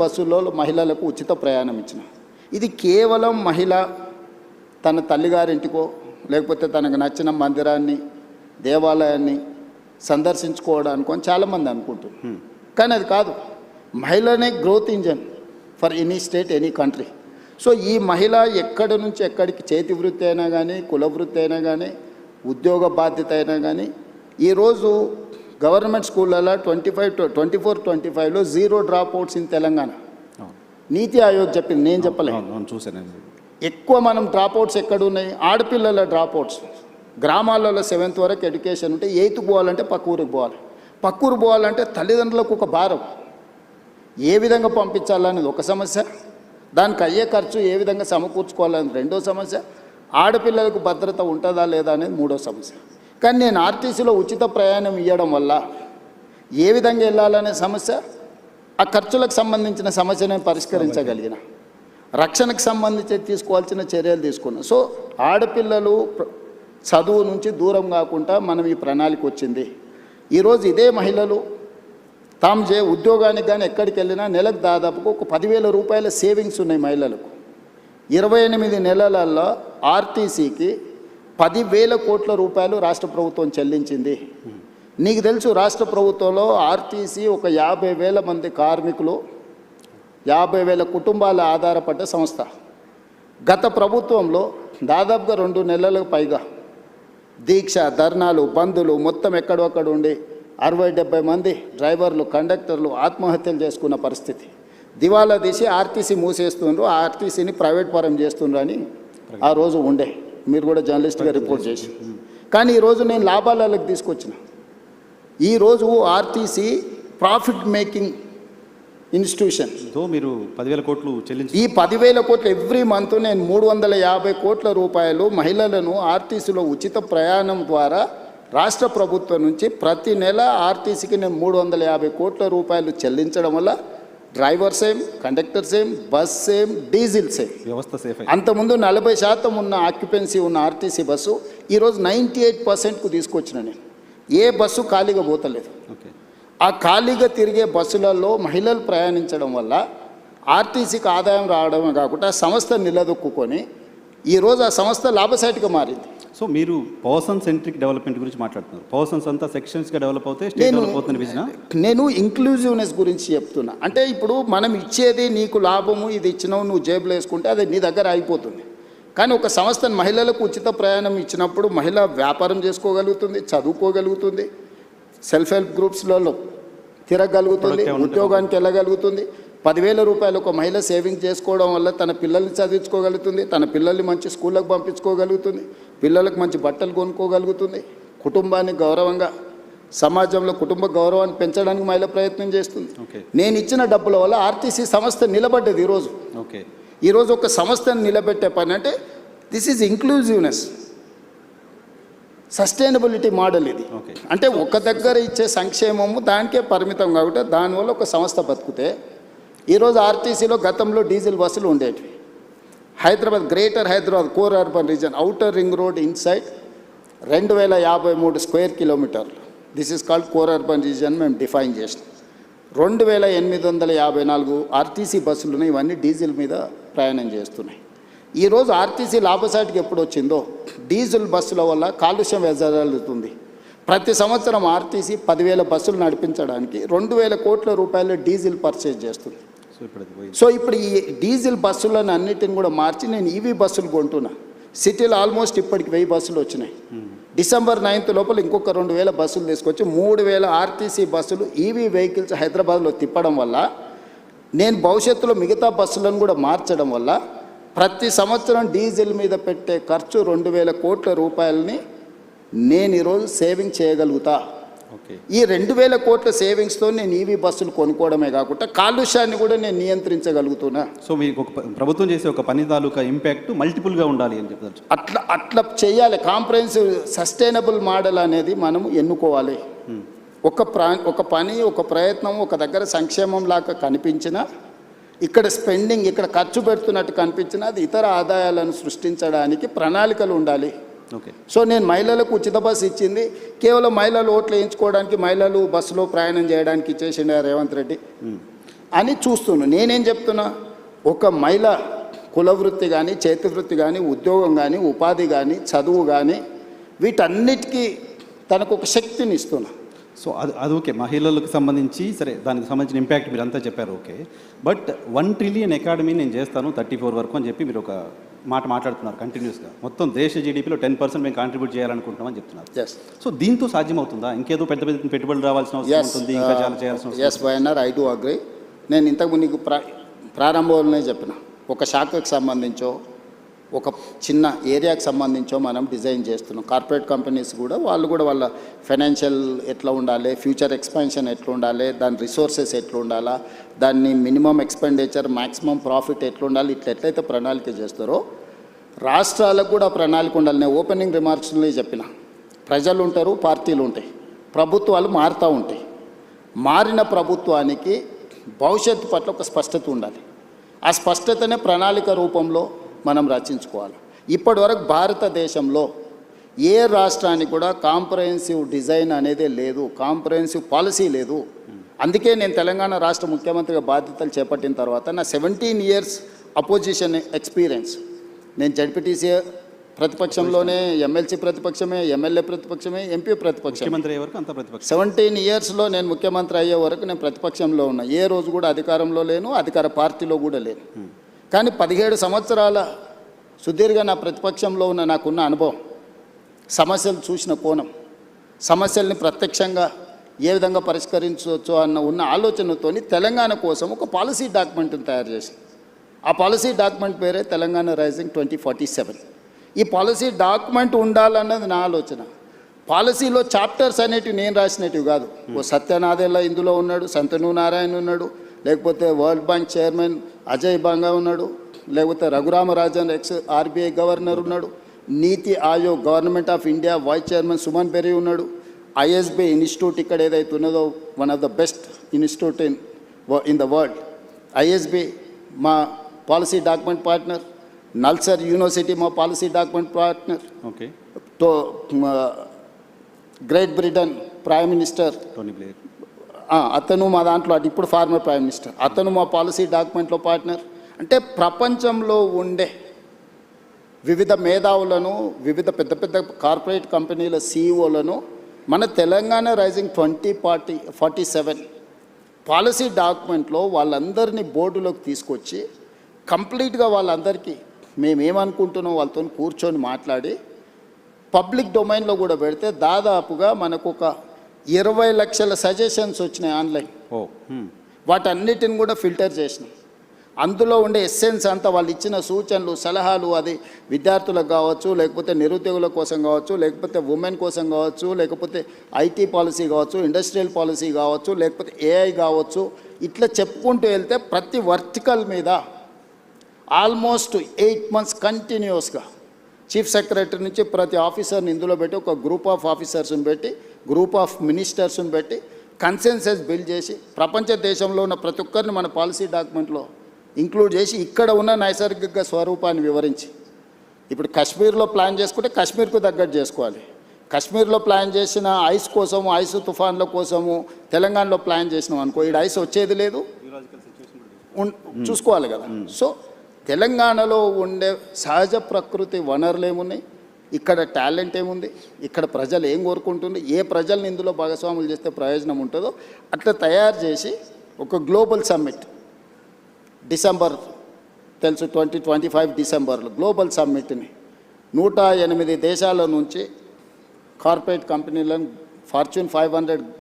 బస్సులో మహిళలకు ఉచిత ప్రయాణం ఇచ్చిన. ఇది కేవలం మహిళ తన తల్లిగారింటికో లేకపోతే తనకు నచ్చిన మందిరాన్ని దేవాలయాన్ని సందర్శించుకోవడానికో అని చాలామంది అనుకుంటున్నారు. కానీ అది కాదు. మహిళనే growth engine for any state, any country. So ఈ మహిళ ఎక్కడి నుంచి ఎక్కడికి చేతి వృత్తి అయినా కానీ, కుల వృత్తి అయినా కానీ, ఉద్యోగ బాధ్యత అయినా కానీ, ఈరోజు గవర్నమెంట్ స్కూళ్ళలో 24-25లో 0 డ్రాప్ అవుట్స్ ఇన్ తెలంగాణ. నీతి ఆయోగ్ చెప్పింది, నేను చెప్పలేదు, చూసాను. ఎక్కువ మనం డ్రాప్ అవుట్స్ ఎక్కడున్నాయి? ఆడపిల్లల డ్రాప్ అవుట్స్. గ్రామాలలో 7th వరకు ఎడ్యుకేషన్ ఉంటే 8th పోవాలంటే పక్క ఊరికి పోవాలి. పక్క ఊరు పోవాలంటే తల్లిదండ్రులకు ఒక భారం. ఏ విధంగా పంపించాలనేది ఒక సమస్య, దానికి అయ్యే ఖర్చు ఏ విధంగా సమకూర్చుకోవాలనేది రెండో సమస్య, ఆడపిల్లలకు భద్రత ఉంటుందా లేదా అనేది మూడో సమస్య. కానీ నేను ఆర్టీసీలో ఉచిత ప్రయాణం ఇవ్వడం వల్ల ఏ విధంగా వెళ్ళాలనే సమస్య, ఆ ఖర్చులకు సంబంధించిన సమస్యను పరిష్కరించగలిగిన, రక్షణకు సంబంధించి తీసుకోవాల్సిన చర్యలు తీసుకున్నాం. సో ఆడపిల్లలు చదువు నుంచి దూరం కాకుండా మనం ఈ ప్రణాళిక వచ్చింది. ఈరోజు ఇదే మహిళలు తాము ఉద్యోగానికి కానీ ఎక్కడికి వెళ్ళినా నెలకు దాదాపుగా ఒక 10,000 రూపాయల సేవింగ్స్ ఉన్నాయి మహిళలకు. 28 నెలలలో ఆర్టీసీకి 10,000 కోట్ల రూపాయలు రాష్ట్ర ప్రభుత్వం చెల్లించింది. నీకు తెలుసు, రాష్ట్ర ప్రభుత్వంలో ఆర్టీసీ ఒక 50,000 మంది కార్మికులు, 50,000 కుటుంబాల ఆధారపడ్డ సంస్థ. గత ప్రభుత్వంలో దాదాపుగా 2 నెలలకు పైగా దీక్ష, ధర్నాలు, బంధులు మొత్తం ఎక్కడొక్కడ ఉండి 60-70 మంది డ్రైవర్లు, కండక్టర్లు ఆత్మహత్యలు చేసుకున్న పరిస్థితి. దివాలా తీసి ఆర్టీసీ మూసేస్తుండ్రు, ఆర్టీసీని ప్రైవేట్ పరం చేస్తుండ్రు అని ఆ రోజు ఉండే. మీరు కూడా జర్నలిస్ట్గా రిపోర్ట్ చేసి. కానీ ఈరోజు నేను లాభాలకు తీసుకొచ్చిన. ఈరోజు ఆర్టీసీ ప్రాఫిట్ మేకింగ్ ఇన్స్టిట్యూషన్. మీరు 10,000 కోట్లు చెల్లించి, ఈ 10,000 కోట్లు ఎవ్రీ మంత్ నేను 350 కోట్ల రూపాయలు మహిళలను ఆర్టీసీలో ఉచిత ప్రయాణం ద్వారా రాష్ట్ర ప్రభుత్వం నుంచి ప్రతి నెల ఆర్టీసీకి నేను 350 కోట్ల రూపాయలు చెల్లించడం వల్ల driver same, conductor same, bus same, diesel same, వ్యవస్థ సేఫ్. అంతకుముందు 40% ఉన్న ఆక్యుపెన్సీ ఉన్న ఆర్టీసీ బస్సు ఈరోజు 98%కు తీసుకొచ్చిన నేను. ఏ బస్సు ఖాళీగా పోతలేదు. ఆ ఖాళీగా తిరిగే బస్సులలో మహిళలు ప్రయాణించడం వల్ల ఆర్టీసీకి ఆదాయం రావడమే కాకుండా సంస్థ నిలదొక్కుని ఈరోజు ఆ సంస్థ లాభసాటిగా మారింది. సో మీరు పర్సన్ సెంట్రిక్ డెవలప్మెంట్ గురించి మాట్లాడుతున్నారు. పర్సన్స్ అంతా సెక్షన్స్గా డెవలప్ అవుతే స్టేట్ డెవలప్ అవుతుంది విజన్. నేను ఇంక్లూజివ్నెస్ గురించి చెప్తున్నా. అంటే ఇప్పుడు మనం ఇచ్చేది నీకు లాభము, ఇది ఇచ్చినావు నువ్వు జేబులో వేసుకుంటే అది నీ దగ్గర అయిపోతుంది. కానీ ఒక సంస్థ మహిళలకు ఉచిత ప్రయాణం ఇచ్చినప్పుడు మహిళ వ్యాపారం చేసుకోగలుగుతుంది, చదువుకోగలుగుతుంది, సెల్ఫ్ హెల్ప్ గ్రూప్స్లలో తిరగలుగుతుంది, ఉద్యోగానికి వెళ్ళగలుగుతుంది. 10,000 రూపాయలు ఒక మహిళ సేవింగ్ చేసుకోవడం వల్ల తన పిల్లల్ని చదివించుకోగలుగుతుంది, తన పిల్లల్ని మంచి స్కూళ్ళకు పంపించుకోగలుగుతుంది, పిల్లలకు మంచి బట్టలు కొనుక్కోగలుగుతుంది, కుటుంబాన్ని గౌరవంగా, సమాజంలో కుటుంబ గౌరవాన్ని పెంచడానికి మహిళ ప్రయత్నం చేస్తుంది. నేను ఇచ్చిన డబ్బుల వల్ల ఆర్టీసీ సంస్థ నిలబడ్డది. ఈరోజు ఒక సంస్థను నిలబెట్టే పని అంటే this is inclusiveness, sustainability model ఇది. అంటే ఒక దగ్గర ఇచ్చే సంక్షేమము దానికే పరిమితం కాబట్టి దానివల్ల ఒక సంస్థ బతుకుతే. ఈరోజు ఆర్టీసీలో గతంలో డీజిల్ బస్సులు ఉండేవి. Hyderabad, greater Hyderabad core urban region, outer ring road inside 2,053 square కిలోమీటర్లు. This is called core urban region మేము డిఫైన్ చేసినాం. 2,854 ఆర్టీసీ బస్సులు ఉన్నాయి. ఇవన్నీ డీజిల్ మీద ప్రయాణం చేస్తున్నాయి. ఈరోజు ఆర్టీసీ లాభసాటికి ఎప్పుడు వచ్చిందో డీజిల్ బస్సుల వల్ల కాలుష్యం వెదజల్లుతుంది. ప్రతి సంవత్సరం ఆర్టీసీ 10,000 బస్సులు నడిపించడానికి 2,000 కోట్ల రూపాయలు డీజిల్ పర్చేజ్ చేస్తుంది. సో ఇప్పుడు ఈ డీజిల్ బస్సులను అన్నిటిని కూడా మార్చి నేను ఈవీ బస్సులు కొంటున్నా. సిటీలో ఆల్మోస్ట్ ఇప్పటికి 1000 బస్సులు వచ్చినాయి. డిసెంబర్ 9th లోపల ఇంకొక 2,000 బస్సులు తీసుకొచ్చి 3,000 ఆర్టీసీ బస్సులు ఈవీ వెహికల్స్ హైదరాబాద్లో తిప్పడం వల్ల, నేను భవిష్యత్తులో మిగతా బస్సులను కూడా మార్చడం వల్ల ప్రతి సంవత్సరం డీజిల్ మీద పెట్టే ఖర్చు 2,000 కోట్ల రూపాయలని నేను ఈరోజు సేవింగ్ చేయగలుగుతా. ఈ 2,000 కోట్ల సేవింగ్స్తో నేను ఈవీ బస్సులు కొనుక్కోవడమే కాకుండా కాలుష్యాన్ని కూడా నేను నియంత్రించగలుగుతున్నా. సో మీకు ఒక ప్రభుత్వం చేసే ఒక పని తాలూకా ఇంపాక్ట్ మల్టిపుల్గా ఉండాలి అని చెప్తారు. అట్లా చేయాలి. కాంప్రహెన్సివ్ సస్టైనబుల్ మోడల్ అనేది మనం ఎన్నుకోవాలి. ఒక పని, ఒక ప్రయత్నం ఒక దగ్గర సంక్షేమం లాగా కనిపించినా, ఇక్కడ స్పెండింగ్, ఇక్కడ ఖర్చు పెడుతున్నట్టు కనిపించినా అది ఇతర ఆదాయాలను సృష్టించడానికి ప్రణాళికలు ఉండాలి. సో నేను మహిళలకు ఉచిత బస్సు ఇచ్చింది కేవలం మహిళలు ఓట్లు వేయించుకోవడానికి, మహిళలు బస్సులో ప్రయాణం చేయడానికి ఇచ్చేసిండే రేవంత్ రెడ్డి. అని చూస్తున్నాను. నేనేం చెప్తున్నా, ఒక మహిళ కులవృత్తి కానీ, చేతి వృత్తి కానీ, ఉద్యోగం కానీ, ఉపాధి కానీ, చదువు కానీ, వీటన్నిటికీ తనకు ఒక శక్తిని ఇస్తున్నా. సో అది ఓకే, మహిళలకు సంబంధించి సరే, దానికి సంబంధించిన ఇంపాక్ట్ మీరు అంతా చెప్పారు, ఓకే. బట్ 1 ట్రిలియన్ ఎకాడమీ నేను చేస్తాను 34 వరకు అని చెప్పి మీరు ఒక మాట మాట్లాడుతున్నారు కంటిన్యూస్గా. మొత్తం దేశ జీడీపీలో 10% మేము కాంట్రిబ్యూట్ చేయాలనుకుంటున్నామని చెప్తున్నారు. ఎస్, సో దీంతో సాధ్యమవుతుందా? ఇంకేదో పెద్ద పెద్ద పెట్టుబడులు రావాల్సిన అవసరం ఉంటుంది, ఇంకా చాలా చేయాల్సిన అవసరం. Yes YNR, I do agree. నేను ఇంతకు నీకు ప్రారంభంలోనే చెప్పిన, ఒక శాఖకు సంబంధించో ఒక చిన్న ఏరియాకి సంబంధించో మనం డిజైన్ చేస్తున్నాం. కార్పొరేట్ కంపెనీస్ కూడా వాళ్ళు కూడా వాళ్ళ ఫైనాన్షియల్ ఎట్లా ఉండాలి, ఫ్యూచర్ ఎక్స్పాన్షన్ ఎట్లా ఉండాలి, దాని రిసోర్సెస్ ఎట్లా ఉండాలా, దాన్ని మినిమం ఎక్స్పెండిచర్ మ్యాక్సిమం ప్రాఫిట్ ఎట్లా ఉండాలి, ఇట్లా ఎట్లయితే ప్రణాళిక చేస్తారో రాష్ట్రాలకు కూడా ప్రణాళిక ఉండాలి. నేను ఓపెనింగ్ రిమార్క్స్లో చెప్పిన, ప్రజలు ఉంటారు, పార్టీలు ఉంటాయి, ప్రభుత్వాలు మారుతూ ఉంటాయి. మారిన ప్రభుత్వానికి భవిష్యత్తు పట్ల ఒక స్పష్టత ఉండాలి. ఆ స్పష్టతనే ప్రణాళిక రూపంలో మనం రచించుకోవాలి. ఇప్పటివరకు భారతదేశంలో ఏ రాష్ట్రానికి కూడా కాంప్రహెన్సివ్ డిజైన్ అనేది లేదు, కాంప్రహెన్సివ్ పాలసీ లేదు. అందుకే నేను తెలంగాణ రాష్ట్ర ముఖ్యమంత్రిగా బాధ్యతలు చేపట్టిన తర్వాత నా 17 years అపోజిషన్ ఎక్స్పీరియన్స్, నేను జడ్పీటీసీ ప్రతిపక్షంలోనే, ఎమ్మెల్సీ ప్రతిపక్షమే, ఎమ్మెల్యే ప్రతిపక్షమే, ఎంపీ ప్రతిపక్షం. ముఖ్యమంత్రి అయ్యే వరకు అంత ప్రతిపక్షం. 17 yearsలో నేను ముఖ్యమంత్రి అయ్యే వరకు నేను ప్రతిపక్షంలో ఉన్నా. ఏ రోజు కూడా అధికారంలో లేను, అధికార పార్టీలో కూడా లేను. కానీ 17 సంవత్సరాల సుదీర్ఘ నా ప్రతిపక్షంలో ఉన్న నాకున్న అనుభవం, సమస్యలు చూసిన కోణం, సమస్యల్ని ప్రత్యక్షంగా ఏ విధంగా పరిష్కరించవచ్చు అన్న ఉన్న ఆలోచనతో తెలంగాణ కోసం ఒక పాలసీ డాక్యుమెంట్ని తయారు చేసి, ఆ పాలసీ డాక్యుమెంట్ పేరే తెలంగాణ రైజింగ్ 2047. ఈ పాలసీ డాక్యుమెంట్ ఉండాలన్నది నా ఆలోచన. పాలసీలో చాప్టర్స్ అనేటివి నేను రాసినవి కాదు. ఓ సత్యనాథెల్ల ఇందులో ఉన్నాడు, సంతను నారాయణ ఉన్నాడు, లేకపోతే World Bank chairman Ajay Banga ఉన్నాడు, లేకపోతే రఘురామరాజన్ ఎక్స్ ఆర్బీఐ గవర్నర్ ఉన్నాడు, NITI Aayog government of India vice chairman Suman Bery ఉన్నాడు, ఐఎస్బీ ఇన్స్టిట్యూట్ ఇక్కడ ఏదైతే ఉన్నదో one of the best institute in the world, ISB మా policy document partner, NALSAR university మా policy document partner, okay. Great Britain prime minister Tony Blair అతను మా దాంట్లో, అది ఇప్పుడు ఫార్మర్ ప్రైమ్ మినిస్టర్, అతను మా పాలసీ డాక్యుమెంట్లో పార్ట్నర్. అంటే ప్రపంచంలో ఉండే వివిధ మేధావులను, వివిధ పెద్ద పెద్ద కార్పొరేట్ కంపెనీల సీఈఓలను మన తెలంగాణ రైజింగ్ 2047 పాలసీ డాక్యుమెంట్లో వాళ్ళందరినీ బోర్డులోకి తీసుకొచ్చి కంప్లీట్గా వాళ్ళందరికీ మేమేమనుకుంటున్నాం వాళ్ళతో కూర్చొని మాట్లాడి పబ్లిక్ డొమైన్లో కూడా పెడితే దాదాపుగా మనకు ఒక 20 లక్షల సజెషన్స్ వచ్చినాయి ఆన్లైన్. వాటన్నిటిని కూడా ఫిల్టర్ చేసినాం. అందులో ఉండే ఎస్సెన్స్ అంతా వాళ్ళు ఇచ్చిన సూచనలు, సలహాలు, అది విద్యార్థులకు కావచ్చు, లేకపోతే నిరుద్యోగుల కోసం కావచ్చు, లేకపోతే ఉమెన్ కోసం కావచ్చు, లేకపోతే ఐటీ పాలసీ కావచ్చు, ఇండస్ట్రియల్ పాలసీ కావచ్చు, లేకపోతే ఏఐ కావచ్చు, ఇట్లా చెప్పుకుంటూ వెళ్తే ప్రతి వర్టికల్ మీద ఆల్మోస్ట్ 8 months కంటిన్యూస్గా చీఫ్ సెక్రటరీ నుంచి ప్రతి ఆఫీసర్ని ఇందులో పెట్టి, ఒక గ్రూప్ ఆఫ్ ఆఫీసర్స్ని పెట్టి, గ్రూప్ ఆఫ్ మినిస్టర్స్ని పెట్టి కన్సెన్సస్ బిల్డ్ చేసి ప్రపంచ దేశంలో ఉన్న ప్రతి ఒక్కరిని మన పాలసీ డాక్యుమెంట్లో ఇంక్లూడ్ చేసి ఇక్కడ ఉన్న నైసర్గిక స్వరూపాన్ని వివరించి, ఇప్పుడు కాశ్మీర్లో ప్లాన్ చేసుకుంటే కాశ్మీర్కు తగ్గట్టు చేసుకోవాలి. కాశ్మీర్లో ప్లాన్ చేసిన ఐస్ కోసము, ఐస్ తుఫాన్ల కోసము తెలంగాణలో ప్లాన్ చేసినాం అనుకో, ఇక్కడ ఐస్ వచ్చేది లేదు, చూసుకోవాలి కదా. సో తెలంగాణలో ఉండే సహజ ప్రకృతి వనరులు ఏమున్నాయి, ఇక్కడ టాలెంట్ ఏముంది, ఇక్కడ ప్రజలు ఏం కోరుకుంటుంది, ఏ ప్రజల్ని ఇందులో భాగస్వాములు చేస్తే ప్రయోజనం ఉంటుందో అట్లా తయారు చేసి ఒక గ్లోబల్ సమ్మిట్ డిసెంబర్, తెలుసు 2025 డిసెంబర్లో గ్లోబల్ సమ్మిట్ని 108 దేశాల నుంచి కార్పొరేట్ కంపెనీలను, ఫార్చ్యూన్ 500